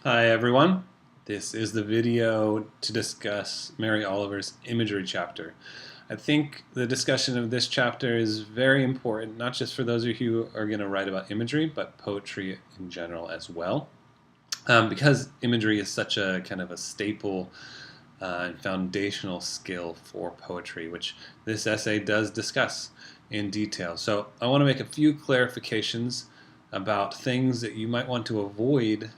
Hi everyone. This is the video to discuss Mary Oliver's Imagery chapter. I think the discussion of this chapter is very important, not just for those of you who are going to write about imagery, but poetry in general as well. Because imagery is such a kind of a staple and foundational skill for poetry, which this essay does discuss in detail. So I want to make a few clarifications about things that you might want to avoid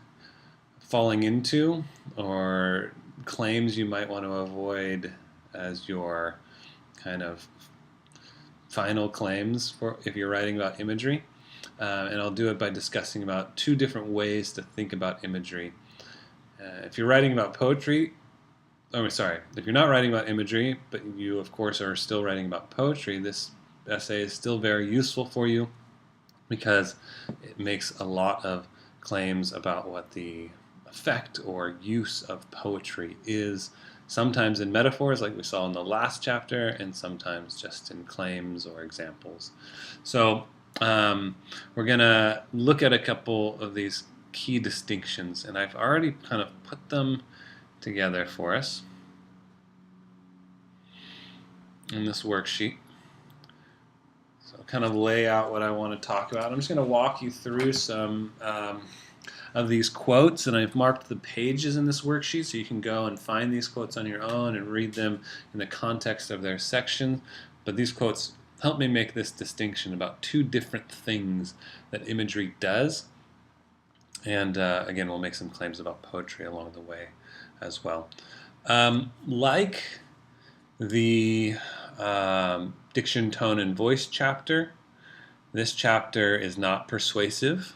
falling into, or claims you might want to avoid as your kind of final claims for if you're writing about imagery. And I'll do it by discussing about two different ways to think about imagery. If you're writing about poetry, if you're not writing about imagery, but you of course are still writing about poetry, this essay is still very useful for you because it makes a lot of claims about what the effect or use of poetry is, sometimes in metaphors like we saw in the last chapter, and sometimes just in claims or examples. So we're going to look at a couple of these key distinctions, and I've already kind of put them together for us in this worksheet. So I'll kind of lay out what I want to talk about. I'm just going to walk you through some of these quotes, and I've marked the pages in this worksheet so you can go and find these quotes on your own and read them in the context of their section. But these quotes help me make this distinction about two different things that imagery does. And again, we'll make some claims about poetry along the way as well. Like the diction, tone, and voice chapter, this chapter is not persuasive.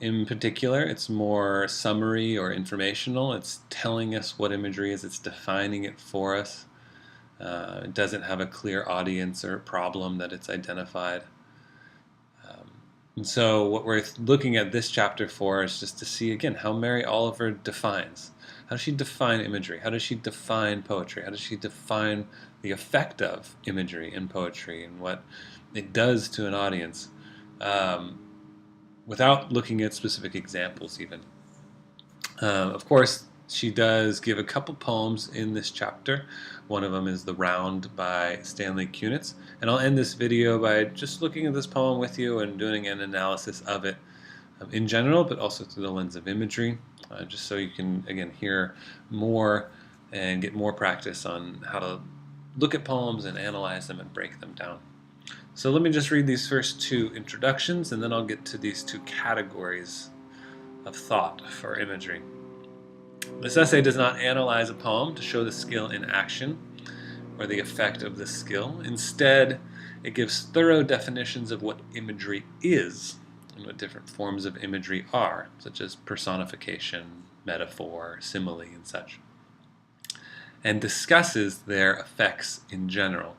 In particular, it's more summary or informational. It's telling us what imagery is. It's defining it for us. It doesn't have a clear audience or problem that it's identified. And so what we're looking at this chapter for is just to see, again, how Mary Oliver defines. How does she define imagery? How does she define poetry? How does she define the effect of imagery in poetry and what it does to an audience? Without looking at specific examples even. Of course, she does give a couple poems in this chapter. One of them is The Round by Stanley Kunitz. And I'll end this video by just looking at this poem with you and doing an analysis of it in general, but also through the lens of imagery, just so you can, again, hear more and get more practice on how to look at poems and analyze them and break them down. So let me just read these first two introductions, and then I'll get to these two categories of thought for imagery. This essay does not analyze a poem to show the skill in action or the effect of the skill. Instead, it gives thorough definitions of what imagery is and what different forms of imagery are, such as personification, metaphor, simile, and such, and discusses their effects in general.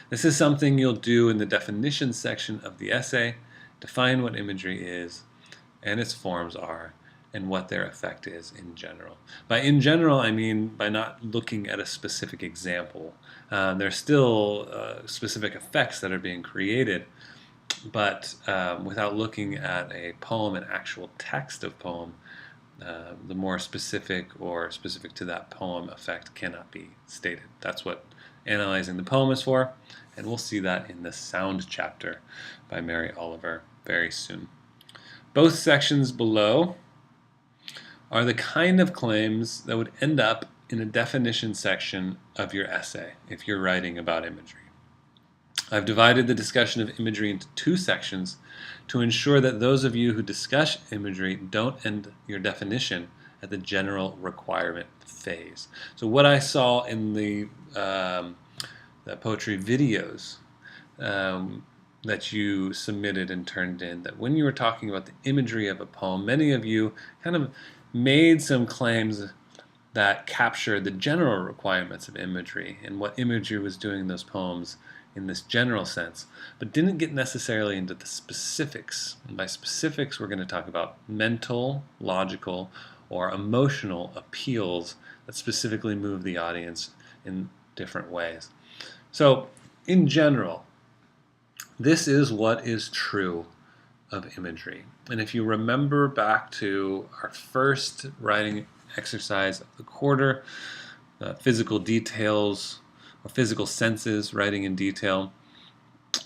This is something you'll do in the definition section of the essay. Define what imagery is and its forms are and what their effect is in general. By in general, I mean by not looking at a specific example. There's still specific effects that are being created, but without looking at a poem, an actual text of poem, the more specific or specific to that poem effect cannot be stated. That's what analyzing the poem is for, and we'll see that in the sound chapter by Mary Oliver very soon. Both sections below are the kind of claims that would end up in a definition section of your essay if you're writing about imagery. I've divided the discussion of imagery into two sections to ensure that those of you who discuss imagery don't end your definition at the general requirement phase. So what I saw in the poetry videos that you submitted and turned in, that when you were talking about the imagery of a poem, many of you kind of made some claims that captured the general requirements of imagery and what imagery was doing in those poems in this general sense, but didn't get necessarily into the specifics. And by specifics, we're going to talk about mental, logical, or emotional appeals that specifically move the audience in different ways. So, in general, this is what is true of imagery. And if you remember back to our first writing exercise of the quarter, physical details or physical senses, writing in detail,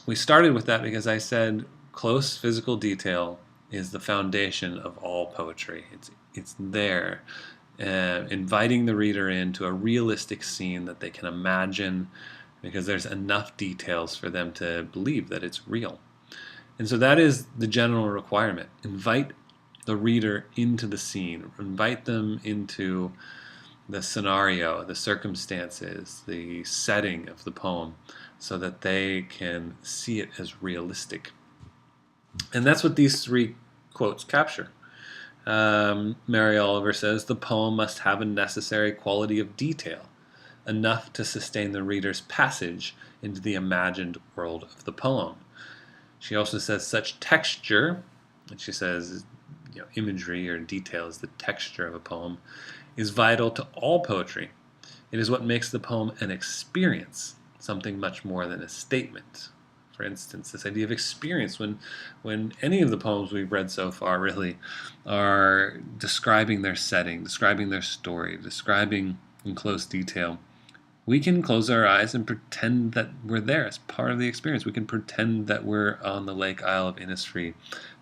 we started with that because I said close physical detail is the foundation of all poetry. It's there, inviting the reader into a realistic scene that they can imagine, because there's enough details for them to believe that it's real. And so that is the general requirement. Invite the reader into the scene, invite them into the scenario, the circumstances, the setting of the poem, so that they can see it as realistic. And that's what these three quotes capture. Mary Oliver says, the poem must have a necessary quality of detail, enough to sustain the reader's passage into the imagined world of the poem. She also says such texture, and she says imagery or detail is the texture of a poem, is vital to all poetry. It is what makes the poem an experience, something much more than a statement. For instance, this idea of experience, when any of the poems we've read so far really are describing their setting, describing their story, describing in close detail, we can close our eyes and pretend that we're there as part of the experience. We can pretend that we're on the Lake Isle of Innisfree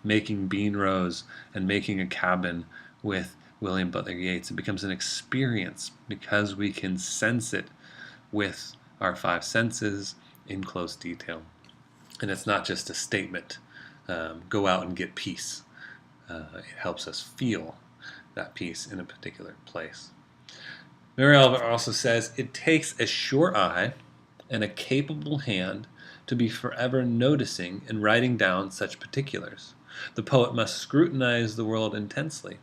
making bean rows and making a cabin with William Butler Yeats. It becomes an experience because we can sense it with our five senses in close detail. And it's not just a statement, go out and get peace. It helps us feel that peace in a particular place. Mary Oliver also says, it takes a sure eye and a capable hand to be forever noticing and writing down such particulars. The poet must scrutinize the world intensely.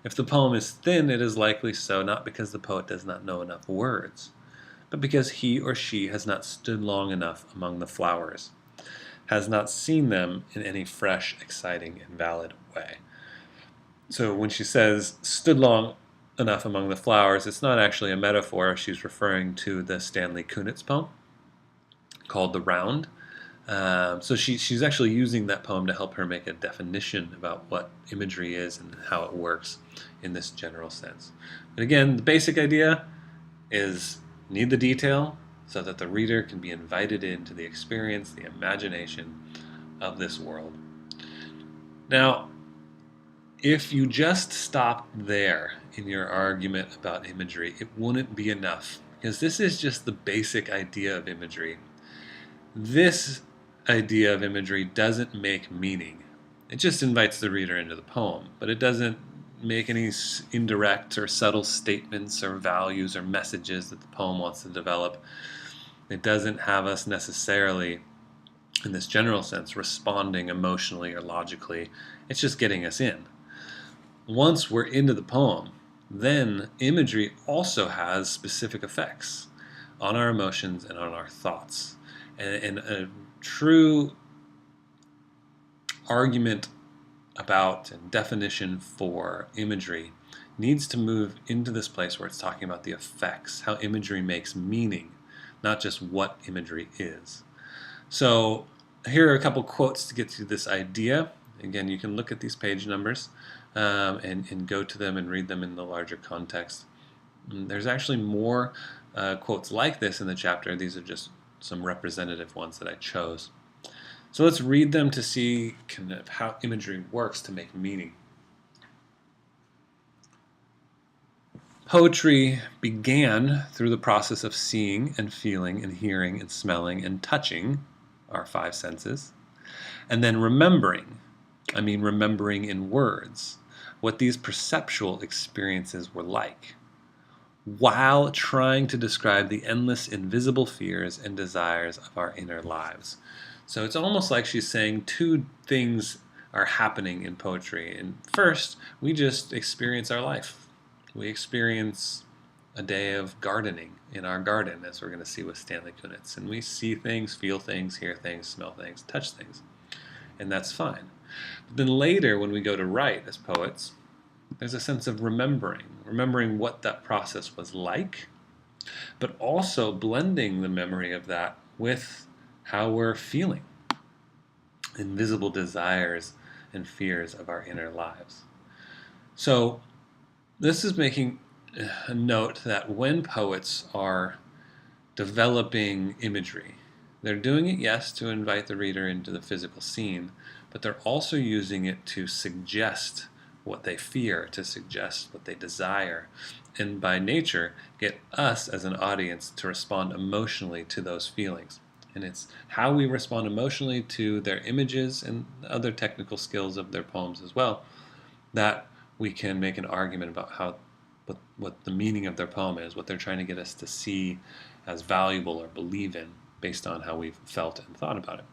If the poem is thin, it is likely so, not because the poet does not know enough words, but because he or she has not stood long enough among the flowers, has not seen them in any fresh, exciting, and valid way. So when she says stood long enough among the flowers, it's not actually a metaphor. She's referring to the Stanley Kunitz poem called The Round. So she's actually using that poem to help her make a definition about what imagery is and how it works in this general sense. But again, the basic idea is need the detail so that the reader can be invited into the experience, the imagination of this world. Now, if you just stopped there in your argument about imagery, it wouldn't be enough, because this is just the basic idea of imagery. This idea of imagery doesn't make meaning. It just invites the reader into the poem, but it doesn't make any indirect or subtle statements or values or messages that the poem wants to develop. It doesn't have us necessarily, in this general sense, responding emotionally or logically. It's just getting us in. Once we're into the poem, then imagery also has specific effects on our emotions and on our thoughts. And a true argument about and definition for imagery needs to move into this place where it's talking about the effects, how imagery makes meaning, not just what imagery is. So here are a couple quotes to get to this idea. Again, you can look at these page numbers and go to them and read them in the larger context. There's actually more quotes like this in the chapter. These are just some representative ones that I chose. So let's read them to see kind of how imagery works to make meaning. Poetry began through the process of seeing and feeling and hearing and smelling and touching, our five senses, and then remembering in words, what these perceptual experiences were like, while trying to describe the endless invisible fears and desires of our inner lives. So it's almost like she's saying two things are happening in poetry. And first, we just experience our life. We experience a day of gardening in our garden, as we're going to see with Stanley Kunitz. And we see things, feel things, hear things, smell things, touch things. And that's fine. But then later, when we go to write as poets, there's a sense of remembering what that process was like, but also blending the memory of that with how we're feeling. invisible desires and fears of our inner lives. So this is making a note that when poets are developing imagery, they're doing it, yes, to invite the reader into the physical scene, but they're also using it to suggest what they fear, to suggest what they desire, and by nature, get us as an audience to respond emotionally to those feelings. And it's how we respond emotionally to their images and other technical skills of their poems as well that we can make an argument about what the meaning of their poem is, what they're trying to get us to see as valuable or believe in based on how we've felt and thought about it.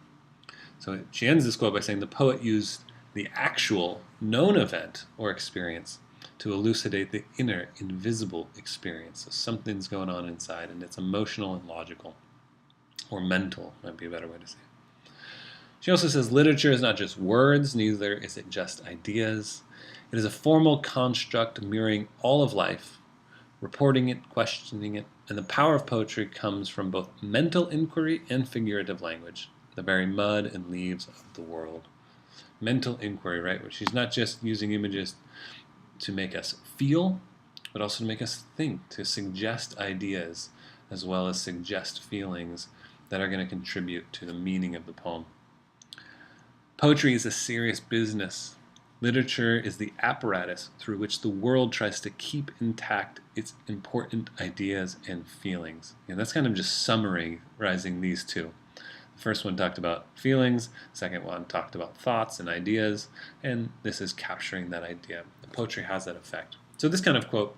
So she ends this quote by saying the poet used the actual known event or experience to elucidate the inner invisible experience. So something's going on inside, and it's emotional and logical, or mental might be a better way to say it. She also says literature is not just words, neither is it just ideas. It is a formal construct mirroring all of life, reporting it, questioning it, and the power of poetry comes from both mental inquiry and figurative language, the very mud and leaves of the world. Mental inquiry, right? Where she's not just using images to make us feel, but also to make us think, to suggest ideas, as well as suggest feelings that are going to contribute to the meaning of the poem. Poetry is a serious business. Literature is the apparatus through which the world tries to keep intact its important ideas and feelings. And that's kind of just summarizing these two. The first one talked about feelings, the second one talked about thoughts and ideas, and this is capturing that idea. The poetry has that effect. So this kind of quote,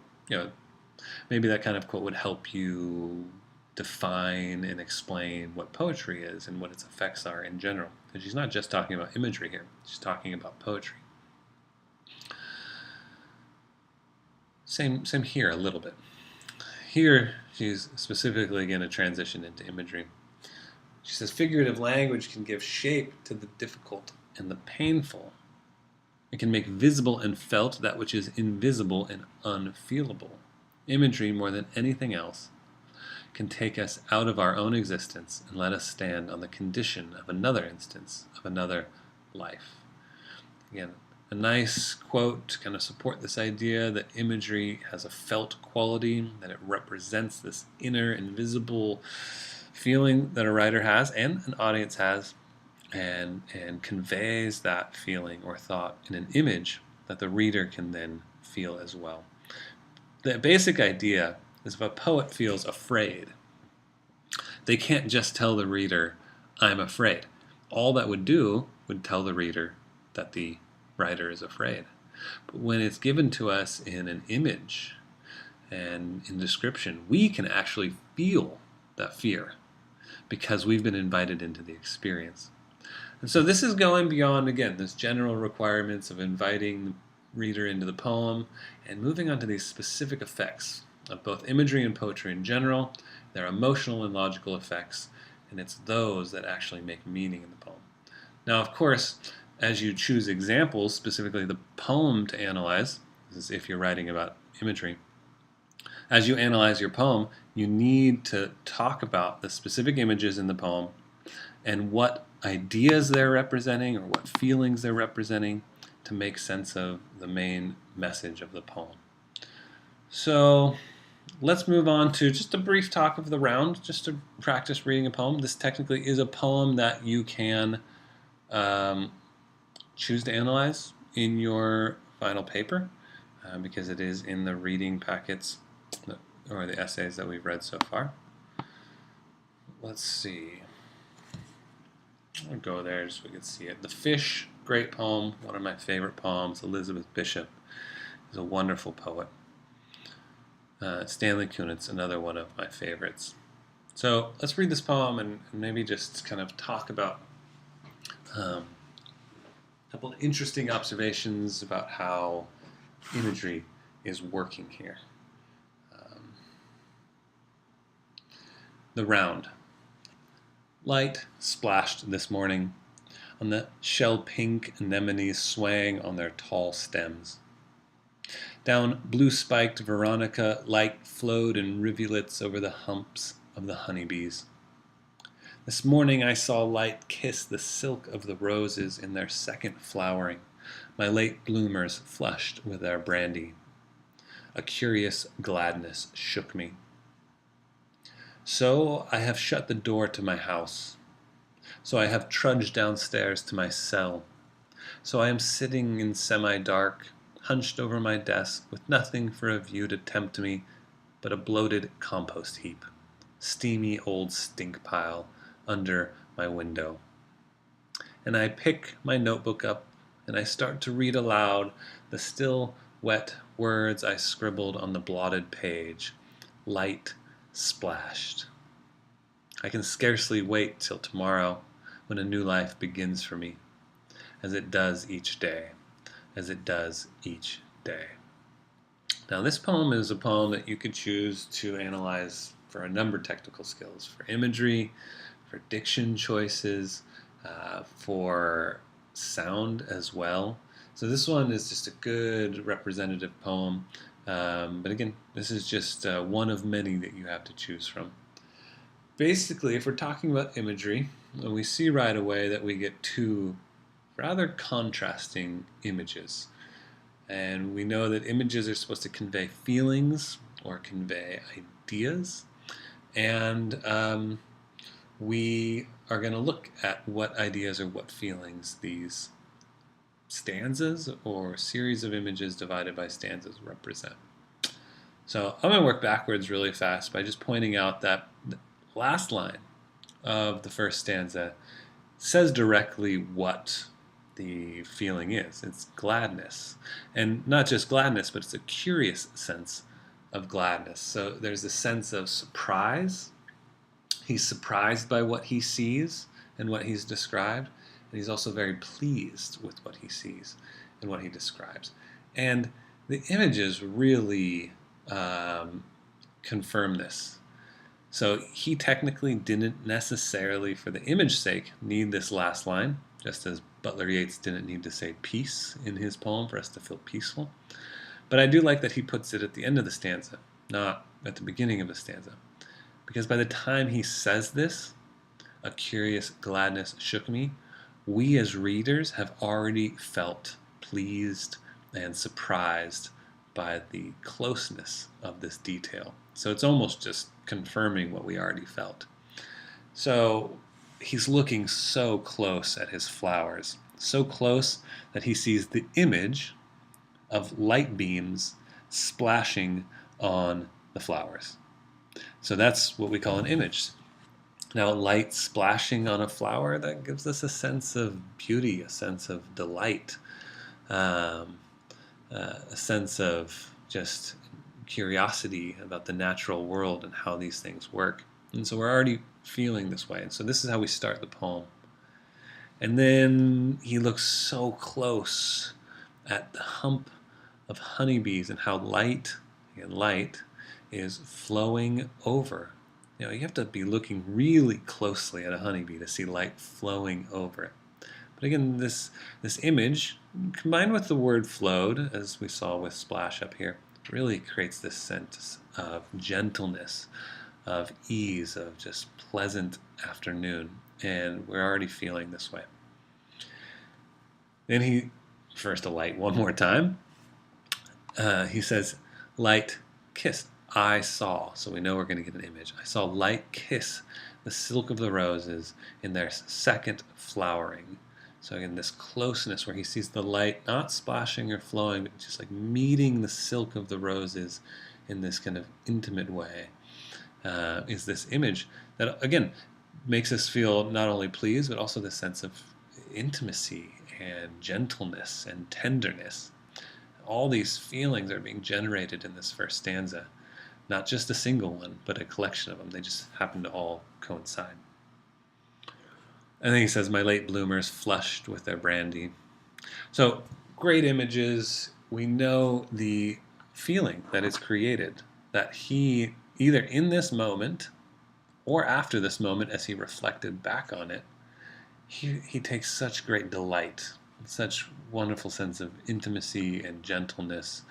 maybe that kind of quote would help you define and explain what poetry is and what its effects are in general. Because she's not just talking about imagery here, she's talking about poetry. Same here a little bit. Here, she's specifically going to transition into imagery. She says figurative language can give shape to the difficult and the painful. It can make visible and felt that which is invisible and unfeelable. Imagery, more than anything else, can take us out of our own existence and let us stand on the condition of another instance, of another life. Again, a nice quote to kind of support this idea that imagery has a felt quality, that it represents this inner, invisible feeling that a writer has and an audience has, and conveys that feeling or thought in an image that the reader can then feel as well. The basic idea is if a poet feels afraid, they can't just tell the reader, I'm afraid. All that would do would tell the reader that the writer is afraid. But when it's given to us in an image and in description, we can actually feel that fear because we've been invited into the experience. And so this is going beyond, again, this general requirements of inviting the reader into the poem and moving on to these specific effects of both imagery and poetry in general, their emotional and logical effects, and it's those that actually make meaning in the poem. Now, of course, as you choose examples, specifically the poem to analyze, this is if you're writing about imagery, as you analyze your poem, you need to talk about the specific images in the poem and what ideas they're representing or what feelings they're representing to make sense of the main message of the poem. So let's move on to just a brief talk of the round, just to practice reading a poem. This technically is a poem that you can choose to analyze in your final paper because it is in the reading packets or the essays that we've read so far. Let's see. I'll go there just so we can see it. The Fish, great poem, one of my favorite poems. Elizabeth Bishop is a wonderful poet. Stanley Kunitz, another one of my favorites. So let's read this poem and maybe just kind of talk about a couple of interesting observations about how imagery is working here. The round. Light splashed this morning on the shell-pink anemones swaying on their tall stems. Down blue-spiked veronica, light flowed in rivulets over the humps of the honeybees. This morning I saw light kiss the silk of the roses in their second flowering, my late bloomers flushed with their brandy. A curious gladness shook me. So I have shut the door to my house. So I have trudged downstairs to my cell. So I am sitting in semi-dark, hunched over my desk, with nothing for a view to tempt me but a bloated compost heap, steamy old stink pile under my window. And I pick my notebook up and I start to read aloud the still wet words I scribbled on the blotted page. Light splashed. I can scarcely wait till tomorrow when a new life begins for me, as it does each day, as it does each day. Now, this poem is a poem that you could choose to analyze for a number of technical skills, for imagery, for diction choices, for sound as well. So this one is just a good representative poem. But again, this is just one of many that you have to choose from. Basically, if we're talking about imagery, we see right away that we get two rather contrasting images. And we know that images are supposed to convey feelings or convey ideas. And we are going to look at what ideas or what feelings these stanzas or series of images divided by stanzas represent. So I'm going to work backwards really fast by just pointing out that the last line of the first stanza says directly what the feeling is. It's gladness. And not just gladness, but it's a curious sense of gladness. So there's a sense of surprise. He's surprised by what he sees and what he's described. And he's also very pleased with what he sees and what he describes. And the images really confirm this. So he technically didn't necessarily, for the image's sake, need this last line, just as Butler Yeats didn't need to say peace in his poem for us to feel peaceful. But I do like that he puts it at the end of the stanza, not at the beginning of the stanza. Because by the time he says this, a curious gladness shook me, we as readers have already felt pleased and surprised by the closeness of this detail. So it's almost just confirming what we already felt. So he's looking so close at his flowers, so close that he sees the image of light beams splashing on the flowers. So that's what we call an image. Now, light splashing on a flower, that gives us a sense of beauty, a sense of delight, a sense of just curiosity about the natural world and how these things work. And so we're already feeling this way. And so this is how we start the poem. And then he looks so close at the hump of honeybees and how light is flowing over. You know, you have to be looking really closely at a honeybee to see light flowing over it. But again, this image, combined with the word flowed, as we saw with splash up here, really creates this sense of gentleness, of ease, of just pleasant afternoon. And we're already feeling this way. Then he refers to light one more time. He says, light kissed. I saw. So we know we're going to get an image. I saw light kiss the silk of the roses in their second flowering. So again, this closeness where he sees the light not splashing or flowing, but just like meeting the silk of the roses in this kind of intimate way, is this image that, again, makes us feel not only pleased, but also the sense of intimacy and gentleness and tenderness. All these feelings are being generated in this first stanza. Not just a single one, but a collection of them. They just happen to all coincide. And then he says, my late bloomers flushed with their brandy. So, great images. We know the feeling that is created, that he, either in this moment or after this moment as he reflected back on it, he takes such great delight, such wonderful sense of intimacy and gentleness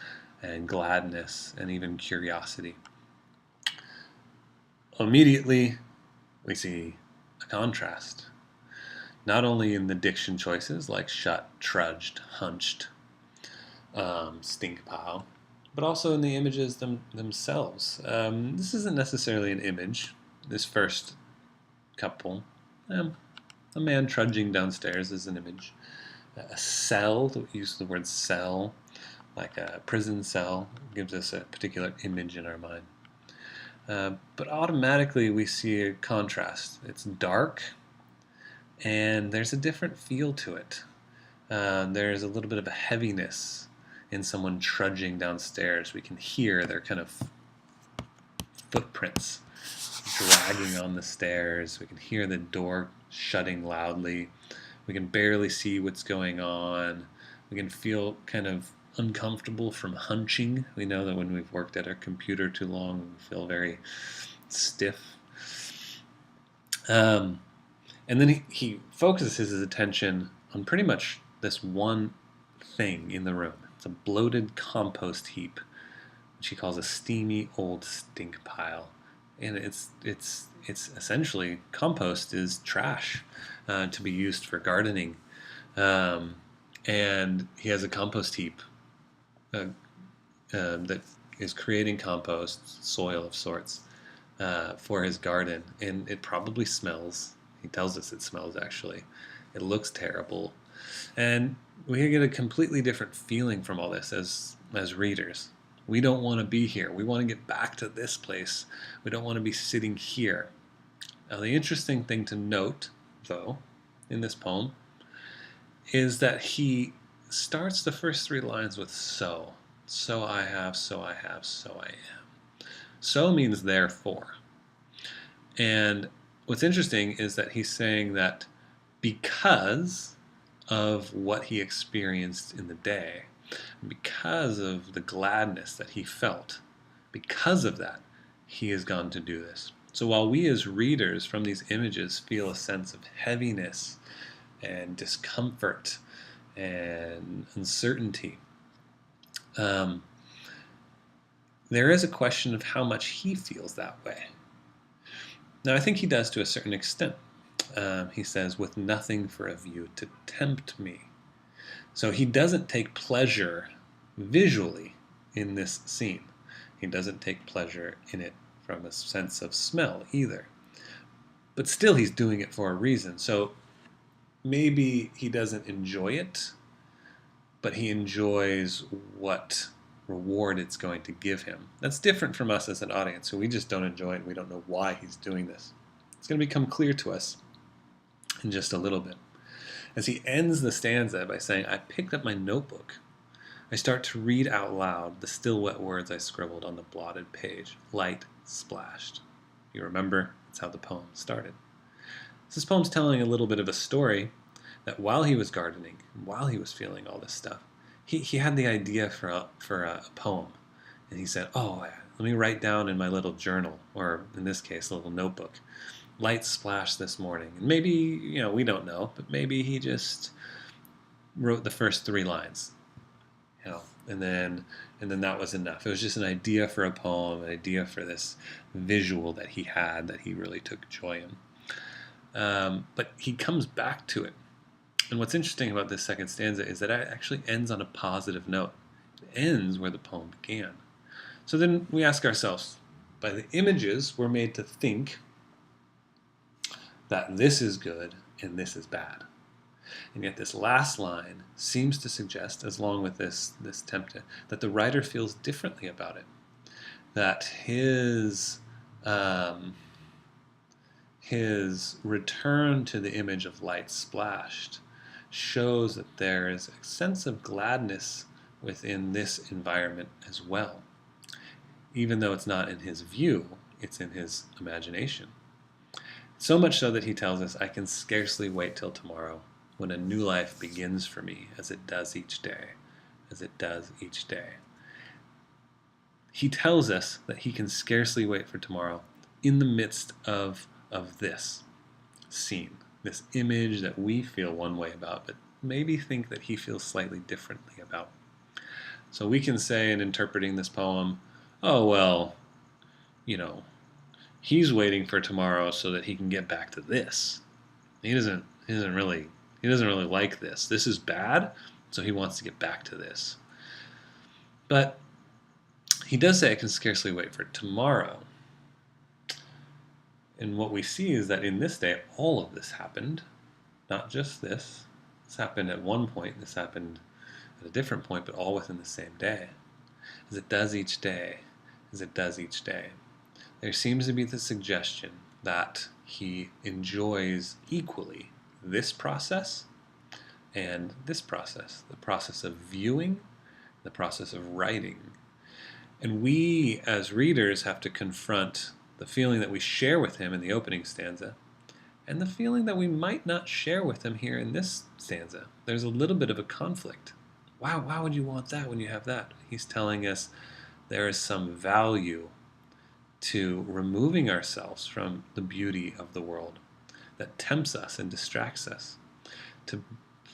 and gladness and even curiosity. Immediately, we see a contrast, not only in the diction choices like shut, trudged, hunched, stink pile, but also in the images themselves. This isn't necessarily an image. This first couple, a man trudging downstairs is an image. A cell, use the word cell, like a prison cell, gives us a particular image in our mind. But automatically we see a contrast. It's dark, and there's a different feel to it. There's a little bit of a heaviness in someone trudging downstairs. We can hear their kind of footprints dragging on the stairs. We can hear the door shutting loudly. We can barely see what's going on. We can feel kind of uncomfortable from hunching. We know that when we've worked at our computer too long, we feel very stiff. And then he focuses his attention on pretty much this one thing in the room. It's a bloated compost heap, which he calls a steamy old stink pile. And it's essentially, compost is trash to be used for gardening. And he has a compost heap that is creating compost, soil of sorts, for his garden. And it probably smells. He tells us it smells, actually. It looks terrible. And we get a completely different feeling from all this as readers. We don't want to be here. We want to get back to this place. We don't want to be sitting here. Now, the interesting thing to note, though, in this poem, is that he starts the first three lines with so. So I have, so I have, so I am. So means therefore. And what's interesting is that he's saying that because of what he experienced in the day, because of the gladness that he felt, because of that, he has gone to do this. So while we as readers from these images feel a sense of heaviness and discomfort and uncertainty, there is a question of how much he feels that way. Now, I think he does to a certain extent. He says, with nothing for a view to tempt me. So he doesn't take pleasure visually in this scene. He doesn't take pleasure in it from a sense of smell either. But still, he's doing it for a reason. So maybe he doesn't enjoy it, but he enjoys what reward it's going to give him. That's different from us as an audience, who we just don't enjoy it and we don't know why he's doing this. It's going to become clear to us in just a little bit. As he ends the stanza by saying, I picked up my notebook. I start to read out loud the still wet words I scribbled on the blotted page. Light splashed. You remember? That's how the poem started. This poem's telling a little bit of a story that while he was gardening, while he was feeling all this stuff, he had the idea for a poem. And he said, let me write down in my little journal, or in this case, a little notebook, light splashed this morning. And maybe, we don't know, but maybe he just wrote the first three lines, and then that was enough. It was just an idea for a poem, an idea for this visual that he had that he really took joy in. But he comes back to it. And what's interesting about this second stanza is that it actually ends on a positive note. It ends where the poem began. So then we ask ourselves, by the images, we're made to think that this is good and this is bad. And yet this last line seems to suggest, as long with this tempta, that the writer feels differently about it. That his return to the image of light splashed shows that there is a sense of gladness within this environment as well. Even though it's not in his view, it's in his imagination. So much so that he tells us, I can scarcely wait till tomorrow, when a new life begins for me, as it does each day, as it does each day. He tells us that he can scarcely wait for tomorrow in the midst of this scene, this image that we feel one way about, but maybe think that he feels slightly differently about. So we can say in interpreting this poem, oh, well, he's waiting for tomorrow so that he can get back to this. He doesn't really like this. This is bad, so he wants to get back to this. But he does say, I can scarcely wait for tomorrow. And what we see is that in this day, all of this happened, not just this. This happened at one point, this happened at a different point, but all within the same day. As it does each day, as it does each day. There seems to be the suggestion that he enjoys equally this process and this process, the process of viewing, the process of writing. And we, as readers, have to confront the feeling that we share with him in the opening stanza and the feeling that we might not share with him here in this stanza. There's a little bit of a conflict. Wow, why would you want that when you have that? He's telling us there is some value to removing ourselves from the beauty of the world that tempts us and distracts us, to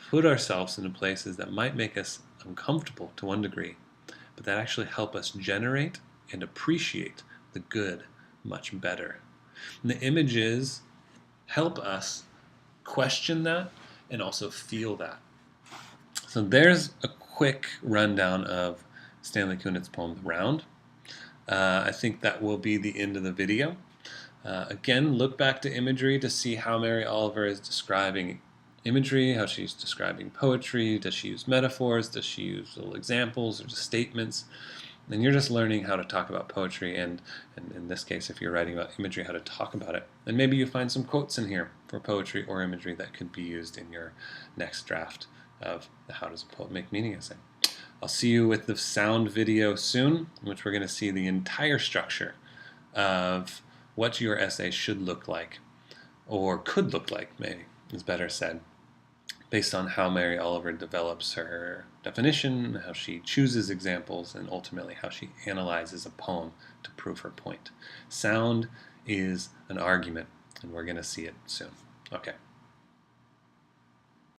put ourselves into places that might make us uncomfortable to one degree, but that actually help us generate and appreciate the good much better. And the images help us question that and also feel that. So there's a quick rundown of Stanley Kunitz's poem, The Round. I think that will be the end of the video. Again, look back to Imagery to see how Mary Oliver is describing imagery, how she's describing poetry. Does she use metaphors? Does she use little examples or just statements? And you're just learning how to talk about poetry, and in this case, if you're writing about imagery, how to talk about it. And maybe you find some quotes in here for poetry or imagery that could be used in your next draft of the How Does a Poet Make Meaning essay. I'll see you with the sound video soon, in which we're going to see the entire structure of what your essay should look like, or could look like, maybe, is better said, based on how Mary Oliver develops her definition, how she chooses examples, and ultimately how she analyzes a poem to prove her point. Sound is an argument, and we're going to see it soon. Okay.